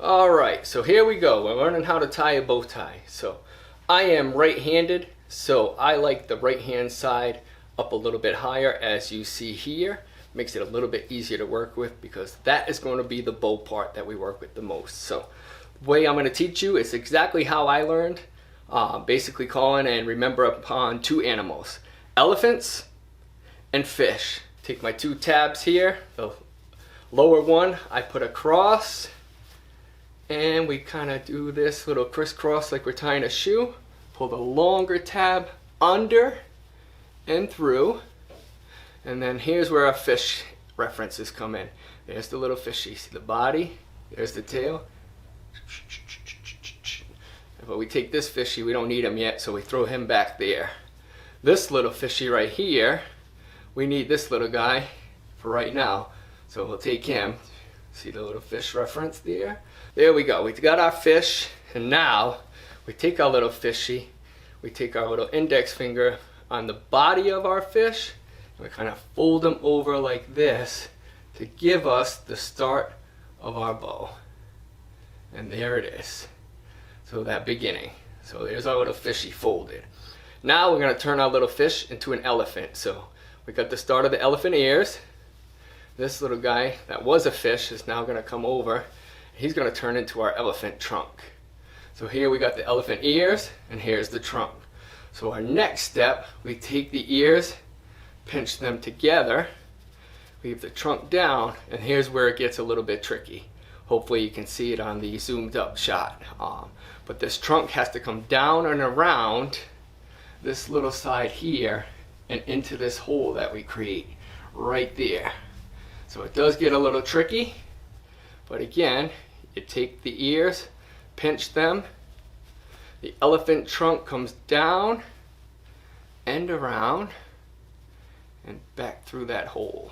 Alright, so here we go. We're learning how to tie a bow tie. So I am right-handed, so I like the right-hand side up a little bit higher, as you see here. Makes it a little bit easier to work with because that is going to be the bow part that we work with the most. So the way I'm going to teach you is exactly how I learned. Basically calling and remember upon two animals, elephants and fish. Take my two tabs here, the lower one I put across, and we kind of do this little crisscross like we're tying a shoe. Pull the longer tab under and through, and then here's where our fish references come in. There's the little fishy. See the body? There's the tail. But we take this fishy, we don't need him yet, so we throw him back there. This little fishy right here, we need this little guy for right now, so we'll take him. See the little fish reference there? There we go. We got our fish, and now we take our little fishy, we take our little index finger on the body of our fish, and we kind of fold them over like this to give us the start of our bow. And there it is. So that beginning. So there's our little fishy folded. Now we're going to turn our little fish into an elephant. So we got the start of the elephant ears. This little guy that was a fish is now going to come over. He's going to turn into our elephant trunk. So here we got the elephant ears, and here's the trunk. So our next step, we take the ears, pinch them together, leave the trunk down, and here's where it gets a little bit tricky. Hopefully you can see it on the zoomed up shot. But this trunk has to come down and around this little side here and into this hole that we create right there. So it does get a little tricky, but again, you take the ears, pinch them, the elephant trunk comes down and around and back through that hole.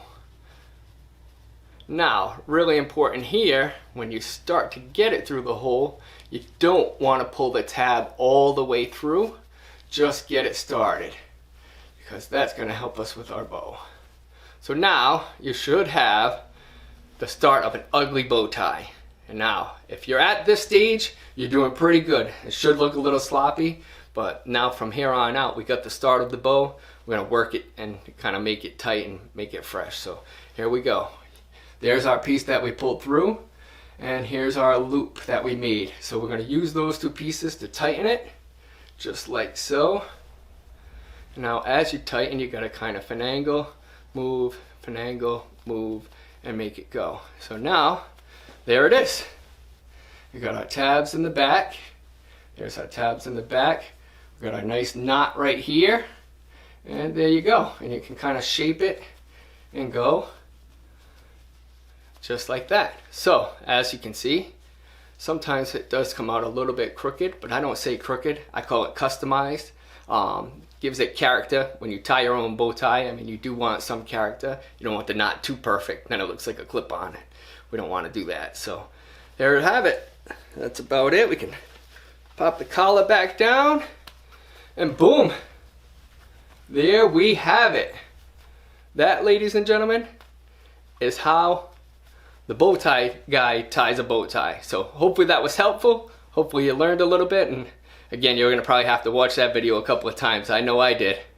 Now, really important here, when you start to get it through the hole, you don't want to pull the tab all the way through, just get it started, because that's going to help us with our bow. So now you should have the start of an ugly bow tie. And now, if you're at this stage, you're doing pretty good. It should look a little sloppy, but now from here on out, we got the start of the bow. We're going to work it and kind of make it tight and make it fresh. So here we go. There's our piece that we pulled through, and here's our loop that we made. So we're going to use those two pieces to tighten it, just like so. Now as you tighten, you got to kind of finagle, move, and make it go. So now, there it is. We got our tabs in the back. There's our tabs in the back. We got our nice knot right here. And there you go. And you can kind of shape it and go just like that. So, as you can see, sometimes it does come out a little bit crooked, but I don't say crooked. I call it customized. Gives it character. When you tie your own bow tie, I mean, you do want some character. You don't want the knot too perfect, then it looks like a clip on it. We don't want to do that. So there you have it. That's about it. We can pop the collar back down, and boom, there we have it. That, ladies and gentlemen, is how the bow tie guy ties a bow tie. So hopefully that was helpful. Hopefully you learned a little bit, and again, you're going to probably have to watch that video a couple of times. I know I did.